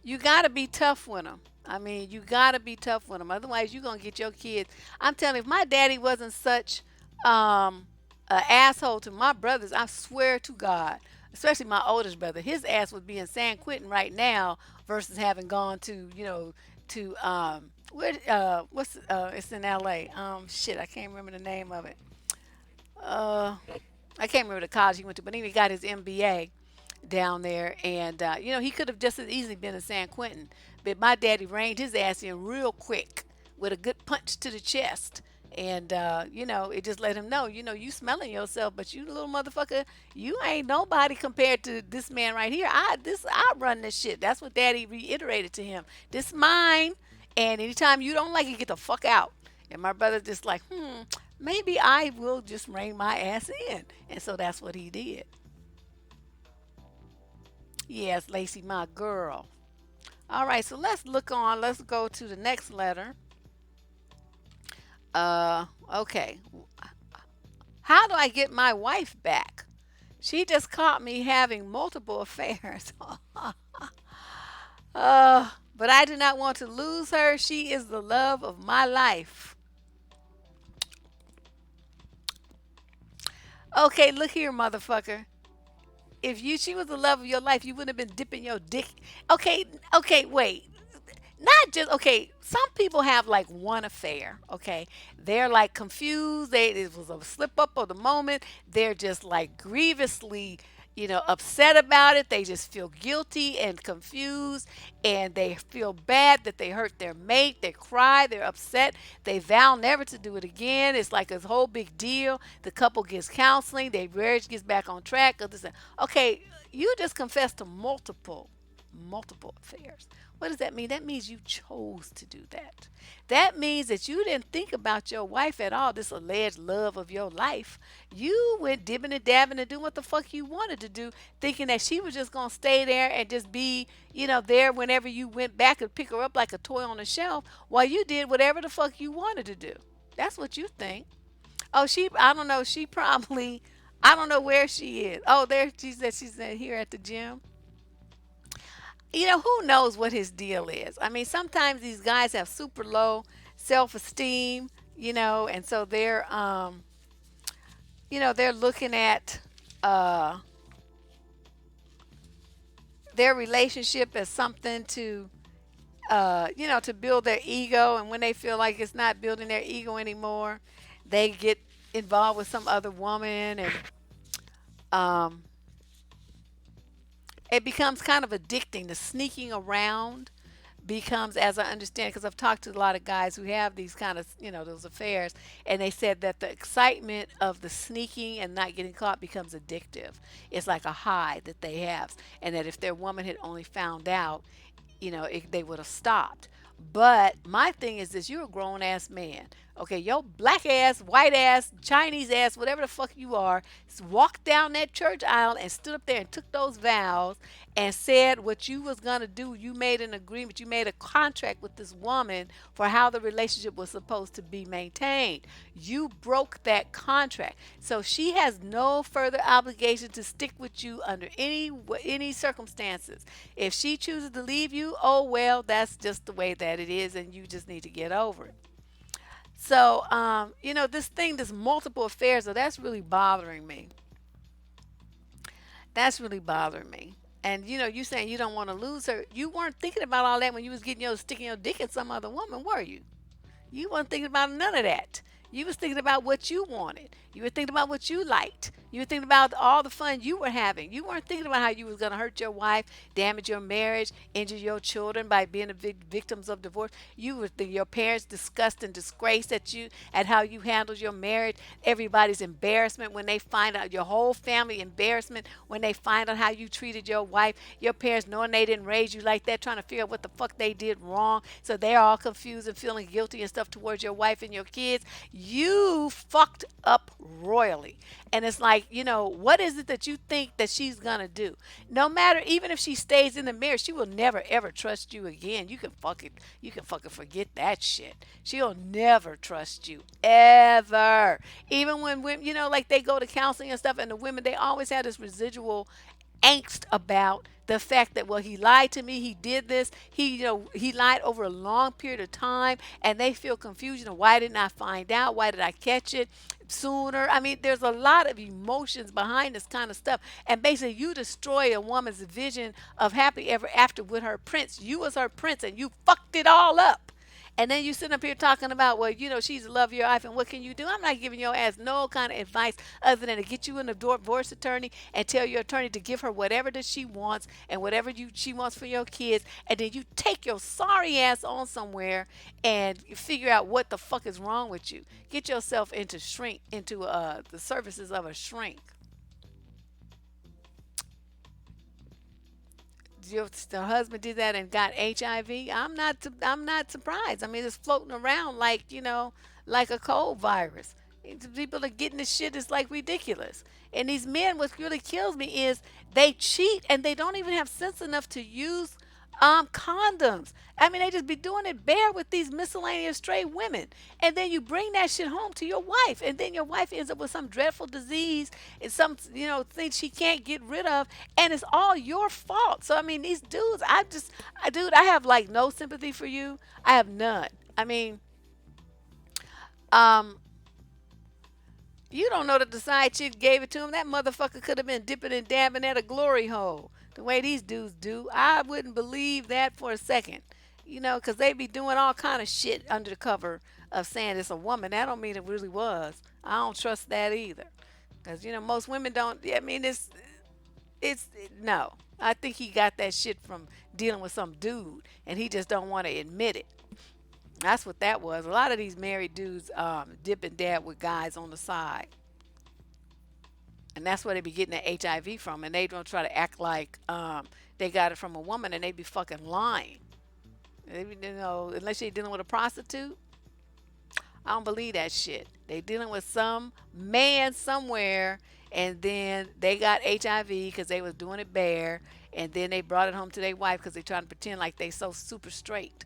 You gotta be tough with them. I mean, you gotta be tough with them. Otherwise, you're gonna get your kids. I'm telling you, if my daddy wasn't such an asshole to my brothers, I swear to God, especially my oldest brother, his ass would be in San Quentin right now versus having gone to where what's it's in L.A. Shit, I can't remember the name of it. Uh, I can't remember the college he went to, but anyway, he got his MBA down there, and he could have just as easily been in San Quentin, but my daddy reined his ass in real quick with a good punch to the chest, and it just let him know, you smelling yourself, but you little motherfucker, you ain't nobody compared to this man right here. I run this shit. That's what daddy reiterated to him. This mine, and anytime you don't like it, get the fuck out. And my brother just like, maybe I will just rein my ass in, and so that's what he did. Yes, Lacey, my girl. All right, so let's look on. Let's go to the next letter. Okay. How do I get my wife back? She just caught me having multiple affairs. But I do not want to lose her. She is the love of my life. Okay, look here, motherfucker. If she was the love of your life, you wouldn't have been dipping your dick. Okay, okay, wait. Not just okay. Some people have like one affair. Okay, they're like confused. It was a slip up of the moment. They're just like grievously, upset about it. They just feel guilty and confused, and they feel bad that they hurt their mate. They cry. They're upset. They vow never to do it again. It's like a whole big deal. The couple gets counseling. Their marriage gets back on track. Okay, you just confessed to multiple affairs. What does that mean? That means you chose to do that. That means that you didn't think about your wife at all, this alleged love of your life. You went dibbing and dabbing and doing what the fuck you wanted to do, thinking that she was just going to stay there and just be, there whenever you went back and pick her up like a toy on the shelf while you did whatever the fuck you wanted to do. That's what you think. Oh, I don't know, she probably, I don't know where she is. Oh, there, she said she's here at the gym. Who knows what his deal is? I mean, sometimes these guys have super low self-esteem, and so they're looking at uh, their relationship as something to build their ego. And when they feel like it's not building their ego anymore, they get involved with some other woman, and um, it becomes kind of addicting. The sneaking around becomes, as I understand, because I've talked to a lot of guys who have these kind of, those affairs, and they said that the excitement of the sneaking and not getting caught becomes addictive. It's like a high that they have, and that if their woman had only found out, they would have stopped. But my thing is this: you're a grown ass man. Okay, your black ass, white ass, Chinese ass, whatever the fuck you are, walked down that church aisle and stood up there and took those vows and said what you was gonna do. You made an agreement, you made a contract with this woman for how the relationship was supposed to be maintained. You broke that contract. So she has no further obligation to stick with you under any circumstances. If she chooses to leave you, oh well, that's just the way that it is, and you just need to get over it. So, this thing, this multiple affairs, so that's really bothering me. That's really bothering me. And you saying you don't want to lose her. You weren't thinking about all that when you was getting sticking your dick in some other woman, were you? You weren't thinking about none of that. You was thinking about what you wanted. You were thinking about what you liked. You were thinking about all the fun you were having. You weren't thinking about how you was going to hurt your wife, damage your marriage, injure your children by being the victims of divorce. You were your parents disgust and disgrace at you at how you handled your marriage. Everybody's embarrassment when they find out, your whole family embarrassment when they find out how you treated your wife. Your parents knowing they didn't raise you like that, trying to figure out what the fuck they did wrong. So they're all confused and feeling guilty and stuff towards your wife and your kids. You fucked up royally. And it's like, what is it that you think that she's gonna do? No matter, even if she stays in the marriage, she will never ever trust you again. You can fucking forget that shit. She'll never trust you ever. Even when women, like they go to counseling and stuff, and the women, they always have this residual angst about the fact that, well, he lied to me, he did this, he lied over a long period of time, and they feel confusion. Why didn't I find out? Why did I catch it sooner? I mean, there's a lot of emotions behind this kind of stuff, and basically you destroy a woman's vision of happy ever after with her prince. You was her prince, and you fucked it all up. And then you sit up here talking about, well, she's the love of your life, and what can you do? I'm not giving your ass no kind of advice other than to get you in a divorce attorney and tell your attorney to give her whatever that she wants and whatever she wants for your kids, and then you take your sorry ass on somewhere and figure out what the fuck is wrong with you. Get yourself into the services of a shrink. The husband did that and got HIV. I'm not surprised. I mean, it's floating around like like a cold virus. People are getting this shit. It's like ridiculous. And these men, what really kills me is they cheat and they don't even have sense enough to use condoms. I mean, they just be doing it bare with these miscellaneous stray women, and then you bring that shit home to your wife, and then your wife ends up with some dreadful disease and some thing she can't get rid of, and it's all your fault. So I mean, these dudes, dude, I have like no sympathy for you. I have none. I mean, um, you don't know that the side chick gave it to him. That motherfucker could have been dipping and dabbing at a glory hole. The way these dudes do, I wouldn't believe that for a second. Because they be doing all kind of shit under the cover of saying it's a woman. That don't mean it really was. I don't trust that either. Because most women don't. I mean, it's no. I think he got that shit from dealing with some dude, and he just don't want to admit it. That's what that was. A lot of these married dudes dip and dab with guys on the side. And that's where they be getting the HIV from. And they don't try to act like they got it from a woman, and they be fucking lying. Unless you're dealing with a prostitute, I don't believe that shit. They dealing with some man somewhere, and then they got HIV because they was doing it bare, and then they brought it home to their wife because they trying to pretend like they so super straight.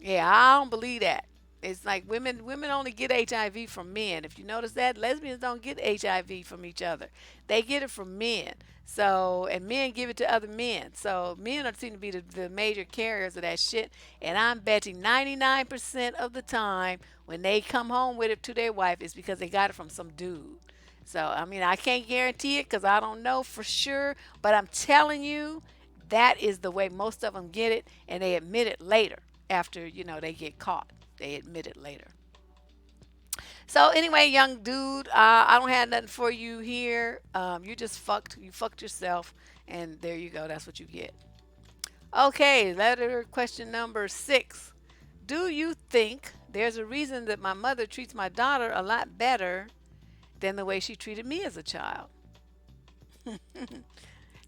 Yeah, I don't believe that. It's like women only get HIV from men. If you notice that, lesbians don't get HIV from each other. They get it from men. So, and men give it to other men. So men are seem to be the major carriers of that shit. And I'm betting 99% of the time when they come home with it to their wife is because they got it from some dude. So, I mean, I can't guarantee it because I don't know for sure, but I'm telling you, that is the way most of them get it, and they admit it later after, they get caught. They admit it later. So, anyway, young dude, I don't have nothing for you here. You just fucked. You fucked yourself, and there you go. That's what you get. Okay, letter question number 6. Do you think there's a reason that my mother treats my daughter a lot better than the way she treated me as a child?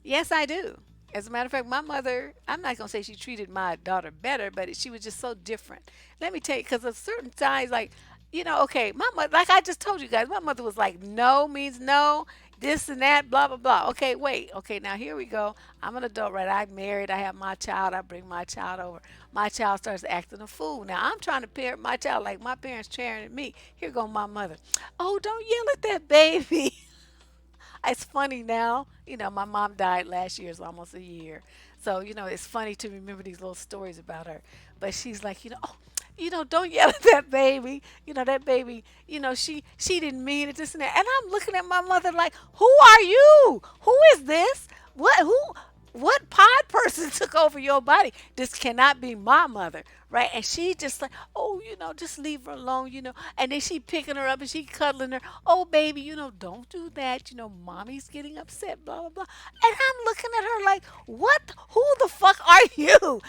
Yes, I do. As a matter of fact, my mother, I'm not going to say she treated my daughter better, but she was just so different. Let me tell you, because of certain times, like, okay, my mother, like I just told you guys, my mother was like, no means no, this and that, blah, blah, blah. Okay, wait. Okay, now here we go. I'm an adult, right? I'm married. I have my child. I bring my child over. My child starts acting a fool. Now, I'm trying to parent my child like my parents parented me. Here go my mother. Oh, don't yell at that baby. It's funny now. My mom died last year, it's almost a year. So, it's funny to remember these little stories about her. But she's like, oh, don't yell at that baby. That baby, she didn't mean it, this and that. And I'm looking at my mother like, who are you? Who is this? What pod person took over your body? This cannot be my mother, right? And she just like, oh, just leave her alone, And then she picking her up and she cuddling her. Oh, baby, don't do that. Mommy's getting upset, blah, blah, blah. And I'm looking at her like, what? Who the fuck are you?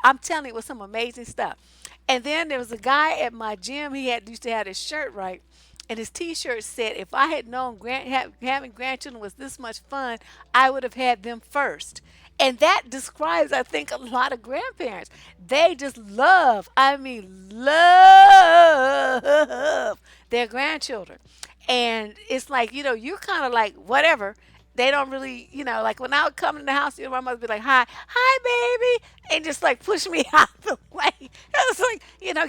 I'm telling you, it was some amazing stuff. And then there was a guy at my gym. He had used to have his shirt right, and his T-shirt said, "If I had known having grandchildren was this much fun, I would have had them first." And that describes, I think, a lot of grandparents. They just love, I mean, love their grandchildren. And it's like, you're kind of like, whatever. They don't really, like when I would come in the house, my mother would be like, hi, baby, and just like push me out the way. It was like,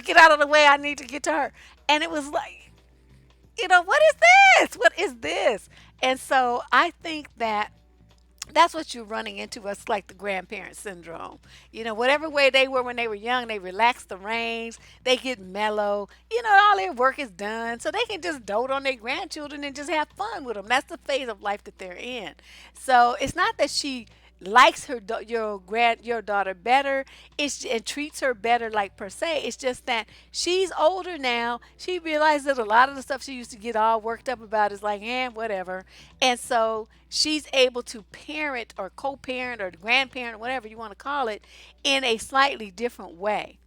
get out of the way. I need to get to her. And it was like, what is this? What is this? And so I think that that's what you're running into. It's like the grandparent syndrome. Whatever way they were when they were young, they relax the reins, they get mellow, all their work is done. So they can just dote on their grandchildren and just have fun with them. That's the phase of life that they're in. So it's not that she likes your daughter better, and treats her better, like per se. It's just that she's older now. She realized that a lot of the stuff she used to get all worked up about is like, whatever. And so she's able to parent or co-parent or grandparent, whatever you want to call it, in a slightly different way.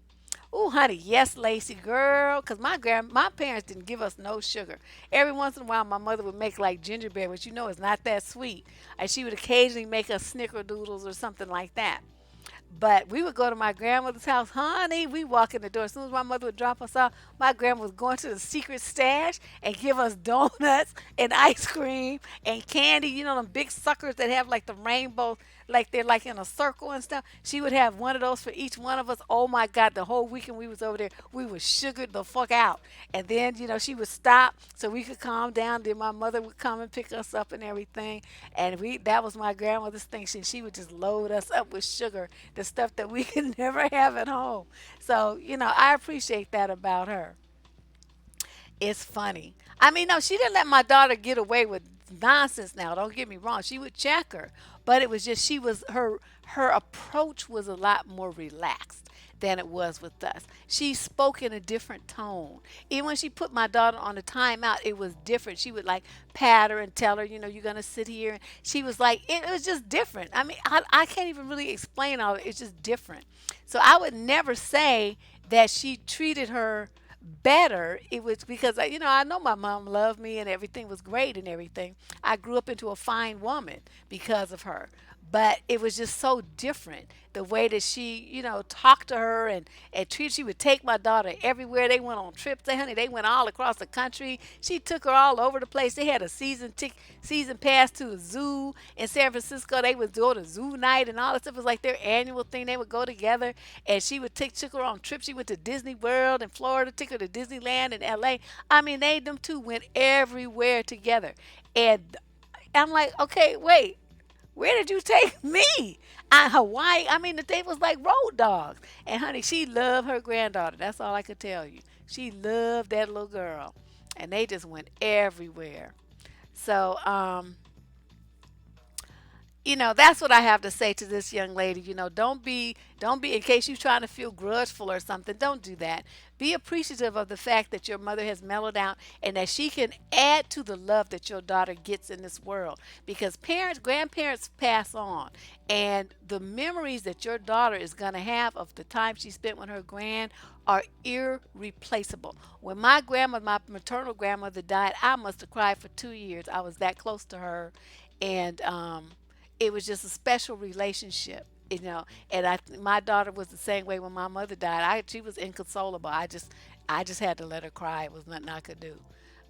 Oh, honey, yes, Lacey, girl, because my parents didn't give us no sugar. Every once in a while, my mother would make like gingerbread, which is not that sweet, and she would occasionally make us snickerdoodles or something like that. But we would go to my grandmother's house, honey. We walk in the door. As soon as my mother would drop us off, my grandma was going to the secret stash and give us donuts and ice cream and candy. Them big suckers that have like the rainbow, like they're like in a circle and stuff. She would have one of those for each one of us. Oh my God, the whole weekend we was over there, we was sugared the fuck out. And then, she would stop so we could calm down. Then my mother would come and pick us up and everything. And that was my grandmother's thing. She would just load us up with sugar, the stuff that we could never have at home. So, I appreciate that about her. It's funny. I mean, no, she didn't let my daughter get away with nonsense now. Don't get me wrong. She would check her, but it was just her approach was a lot more relaxed than it was with us. She spoke in a different tone. Even when she put my daughter on the timeout, it was different. She would like pat her and tell her, you're gonna sit here. She was like, it was just different. I mean, I can't even really explain all of it. It's just different. So I would never say that she treated her better. It was because I know my mom loved me and everything was great and everything. I grew up into a fine woman because of her. but it was just so different the way that she, talked to her and treated. She would take my daughter everywhere. They went on trips. Honey, they went all across the country. She took her all over the place. They had a season pass to the zoo in San Francisco. They would go to zoo night and all that stuff. It was like their annual thing. They would go together, and she would took her on trips. She went to Disney World in Florida, took her to Disneyland in LA. I mean, them two went everywhere together. And I'm like, okay, wait, where did you take me? Hawaii. I mean, they was like road dogs. And honey, she loved her granddaughter. That's all I could tell you. She loved that little girl, and they just went everywhere. So, that's what I have to say to this young lady. Don't be in case you're trying to feel grudgeful or something. Don't do that. Be appreciative of the fact that your mother has mellowed out and that she can add to the love that your daughter gets in this world. Because grandparents pass on, and the memories that your daughter is going to have of the time she spent with her grand are irreplaceable. When my maternal grandmother died, I must have cried for 2 years. I was that close to her, and it was just a special relationship, and my daughter was the same way. When my mother died, she was inconsolable. I just had to let her cry. It was nothing I could do.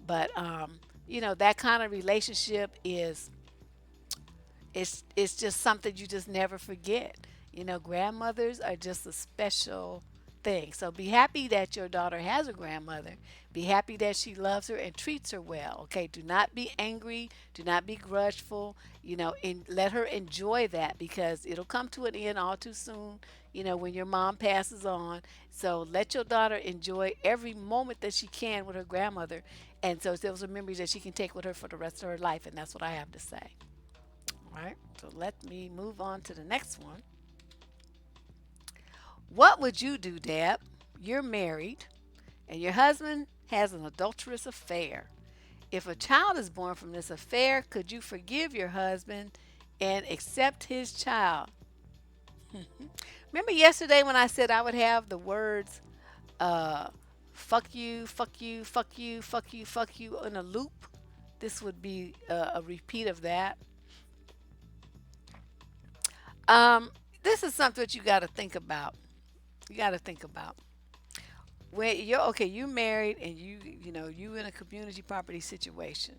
But that kind of relationship is, it's just something you just never forget. Grandmothers are just a special thing. So be happy that your daughter has a grandmother. Be happy that she loves her and treats her well. Okay, do not be angry. Do not be grudgeful. And let her enjoy that, because it'll come to an end all too soon. When your mom passes on. So let your daughter enjoy every moment that she can with her grandmother, and so those are memories that she can take with her for the rest of her life. And that's what I have to say. All right, so let me move on to the next one. What would you do, Deb? You're married and your husband has an adulterous affair. If a child is born from this affair, could you forgive your husband and accept his child? Remember yesterday when I said I would have the words uh, fuck you, fuck you, fuck you, fuck you, fuck you in a loop? This would be a repeat of that. This is something that you got to think about. You got to think about. When you're okay, you married and you in a community property situation.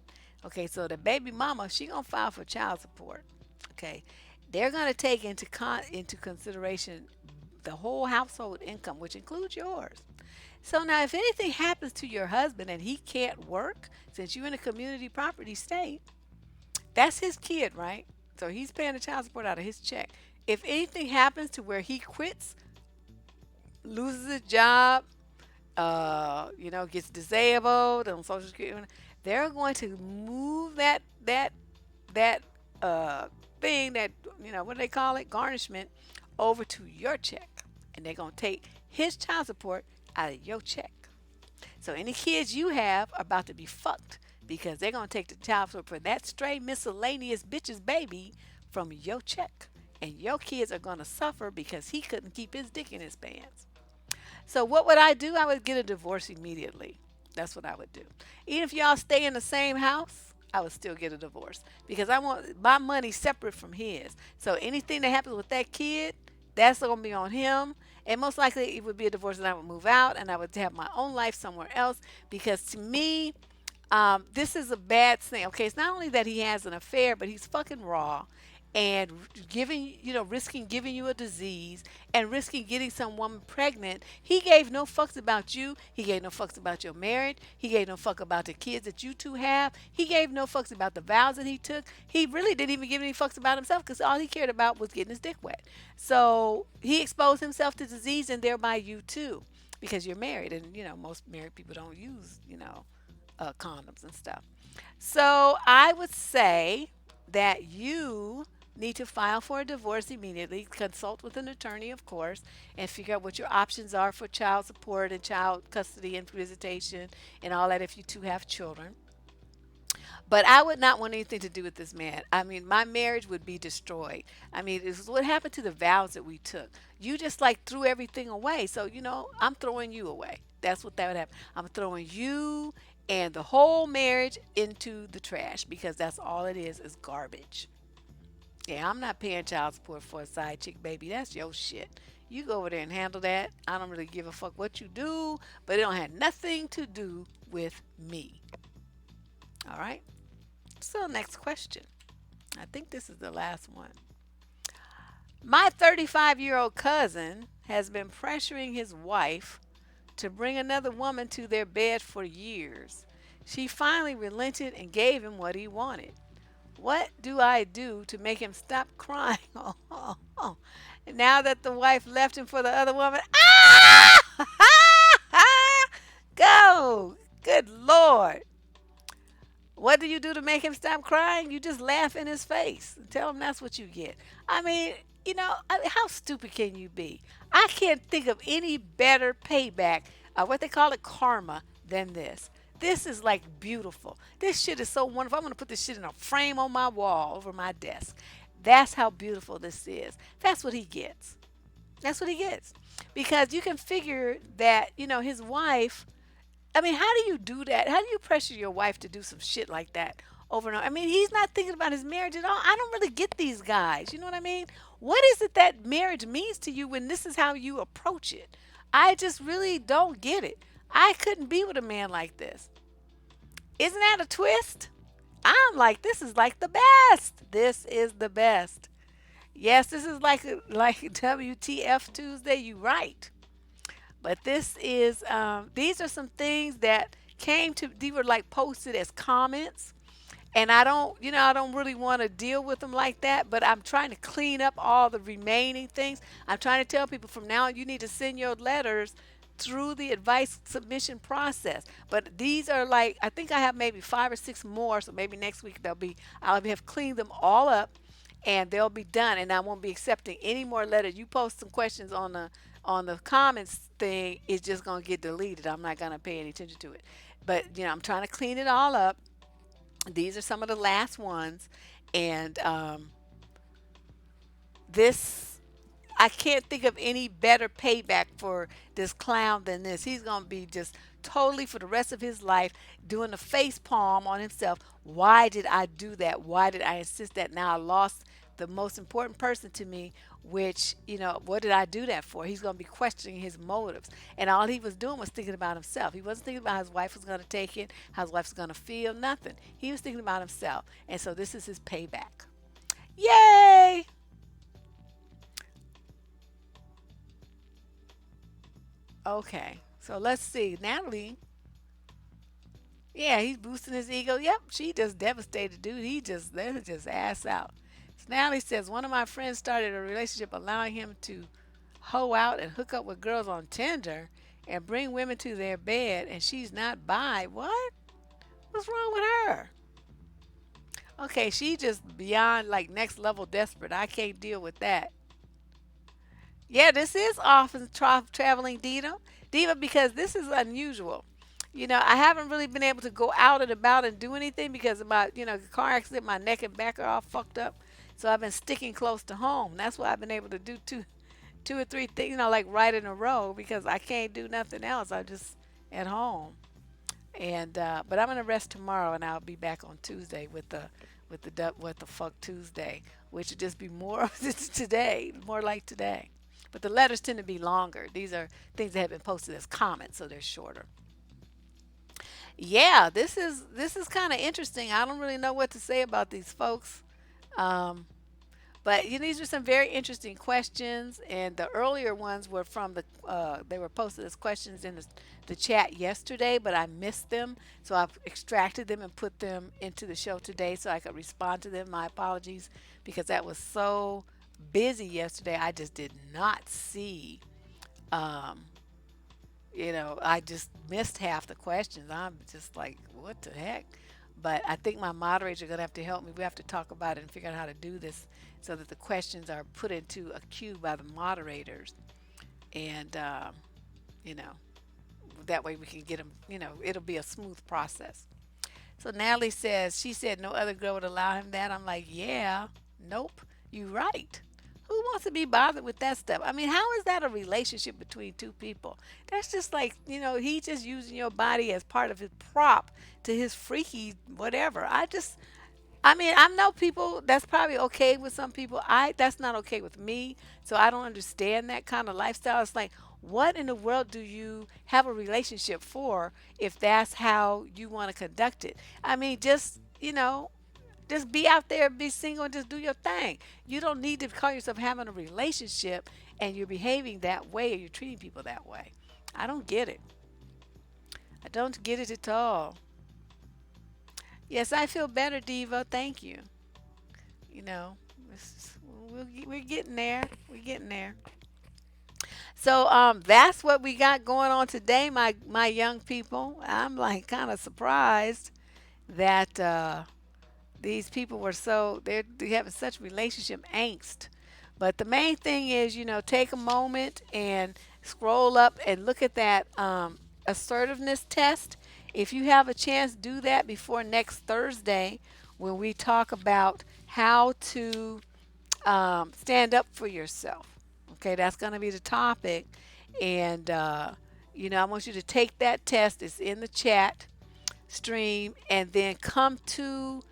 Okay, so the baby mama, she gonna file for child support. Okay, they're gonna take into consideration the whole household income, which includes yours. So now, if anything happens to your husband and he can't work, since you're in a community property state, that's his kid, right? So he's paying the child support out of his check. If anything happens to where he quits, loses his job, gets disabled on Social Security, they're going to move that thing, that what do they call it, garnishment, over to your check, and they're going to take his child support out of your check. So any kids you have are about to be fucked, because they're going to take the child support for that stray miscellaneous bitch's baby from your check, and your kids are going to suffer because he couldn't keep his dick in his pants. So what would I do? I would get a divorce immediately. That's what I would do. Even if y'all stay in the same house, I would still get a divorce, because I want my money separate from his. So anything that happens with that kid, that's going to be on him. And most likely it would be a divorce, and I would move out and I would have my own life somewhere else, because to me, this is a bad thing. Okay, it's not only that he has an affair, but he's fucking raw, and risking giving you a disease, and risking getting some woman pregnant. He gave no fucks about you. He gave no fucks about your marriage. He gave no fuck about the kids that you two have. He gave no fucks about the vows that he took. He really didn't even give any fucks about himself, because all he cared about was getting his dick wet. So he exposed himself to disease, and thereby you too, because you're married, and most married people don't use condoms and stuff. So I would say that you need to file for a divorce immediately. Consult with an attorney, of course, and figure out what your options are for child support and child custody and visitation and all that if you two have children. But I would not want anything to do with this man. I mean, my marriage would be destroyed. I mean, this is what happened to the vows that we took. You just like threw everything away. So, I'm throwing you away. That's what that would happen. I'm throwing you and the whole marriage into the trash, because that's all it is garbage. Yeah, I'm not paying child support for a side chick, baby. That's your shit. You go over there and handle that. I don't really give a fuck what you do, but it don't have nothing to do with me. All right? So, next question. I think this is the last one. My 35-year-old cousin has been pressuring his wife to bring another woman to their bed for years. She finally relented and gave him what he wanted. What do I do to make him stop crying? Oh, oh, oh. Now that the wife left him for the other woman. Ah! Go! Good Lord. What do you do to make him stop crying? You just laugh in his face and tell him that's what you get. I mean, how stupid can you be? I can't think of any better payback, what they call it, karma, than this. This is like beautiful. This shit is so wonderful. I'm going to put this shit in a frame on my wall over my desk. That's how beautiful this is. That's what he gets. That's what he gets. Because you can figure that, his wife, I mean, how do you do that? How do you pressure your wife to do some shit like that over and over? I mean, he's not thinking about his marriage at all. I don't really get these guys. You know what I mean? What is it that marriage means to you when this is how you approach it? I just really don't get it. I couldn't be with a man like this. Isn't that a twist? I'm like, this is like the best. This is the best. Yes, this is like WTF Tuesday. You right. But these are some things that these were like posted as comments. And I don't really want to deal with them like that, but I'm trying to clean up all the remaining things. I'm trying to tell people from now on, you need to send your letters through the advice submission process. But these are like, I think I have maybe 5 or 6 more, so maybe next week I'll have cleaned them all up and they'll be done, and I won't be accepting any more letters. You post some questions on the comments thing, it's just gonna get deleted. I'm not gonna pay any attention to it. But I'm trying to clean it all up. These are some of the last ones, and this I can't think of any better payback for this clown than this. He's going to be just totally for the rest of his life doing a face palm on himself. Why did I do that? Why did I insist that? Now I lost the most important person to me, which, what did I do that for? He's going to be questioning his motives. And all he was doing was thinking about himself. He wasn't thinking about how his wife was going to take it, how his wife was going to feel, nothing. He was thinking about himself. And so this is his payback. Yay! Okay, so let's see. Natalie, yeah, he's boosting his ego. Yep, she just devastated, dude. They're just ass out. So Natalie says, one of my friends started a relationship allowing him to hoe out and hook up with girls on Tinder and bring women to their bed, and she's not bi. What? What's wrong with her? Okay, she just beyond like next level desperate. I can't deal with that. Yeah, this is often traveling Diva, because this is unusual. I haven't really been able to go out and about and do anything because of my, car accident. My neck and back are all fucked up. So I've been sticking close to home. That's why I've been able to do two or three things, like right in a row because I can't do nothing else. I'm just at home. And but I'm gonna rest tomorrow, and I'll be back on Tuesday with the what the fuck Tuesday, which would just be more of today, more like today. But the letters tend to be longer. These are things that have been posted as comments, so they're shorter. Yeah, this is kind of interesting. I don't really know what to say about these folks. Um, But these are some very interesting questions, and the earlier ones were from they were posted as questions in the chat yesterday, but I missed them, so I've extracted them and put them into the show today so I could respond to them. My apologies because that was so busy yesterday. I just did not see. Um, I just missed half the questions. I'm just like, what the heck? But I think my moderators are going to have to help me. We have to talk about it and figure out how to do this so that the questions are put into a queue by the moderators. And, you know, that way we can get them, it'll be a smooth process. So Natalie says, she said no other girl would allow him that. I'm like, yeah, nope, you right. Who wants to be bothered with that stuff? I mean, how is that a relationship between two people? That's just like, he just using your body as part of his prop to his freaky whatever. I mean, I know people that's probably okay with some people. That's not okay with me. So I don't understand that kind of lifestyle. It's like, what in the world do you have a relationship for if that's how you want to conduct it? I mean, just be out there, be single, and just do your thing. You don't need to call yourself having a relationship and you're behaving that way or you're treating people that way. I don't get it. I don't get it at all. Yes, I feel better, Diva. Thank you. You know, we're getting there. We're getting there. So that's what we got going on today, my young people. I'm like kind of surprised that these people were they having such relationship angst. But the main thing is, take a moment and scroll up and look at that assertiveness test. If you have a chance, do that before next Thursday when we talk about how to stand up for yourself. Okay, that's going to be the topic. And, I want you to take that test. It's in the chat stream and then come to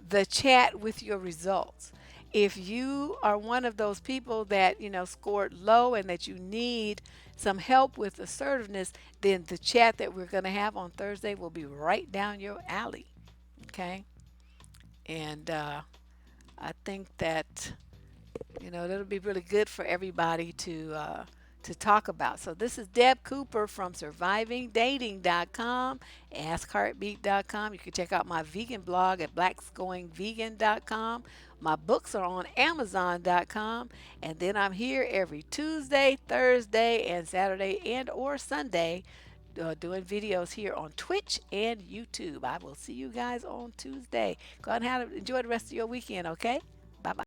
the chat with your results. If you are one of those people that, scored low and that you need some help with assertiveness, then the chat that we're going to have on Thursday will be right down your alley. Okay. And I think that that'll be really good for everybody to talk about. So this is Deb Cooper from survivingdating.com, askheartbeat.com. You can check out my vegan blog at blacksgoingvegan.com. My books are on amazon.com, and then I'm here every Tuesday, Thursday, and Saturday and or Sunday doing videos here on Twitch and YouTube. I will see you guys on Tuesday. Go ahead and enjoy the rest of your weekend, okay? Bye bye.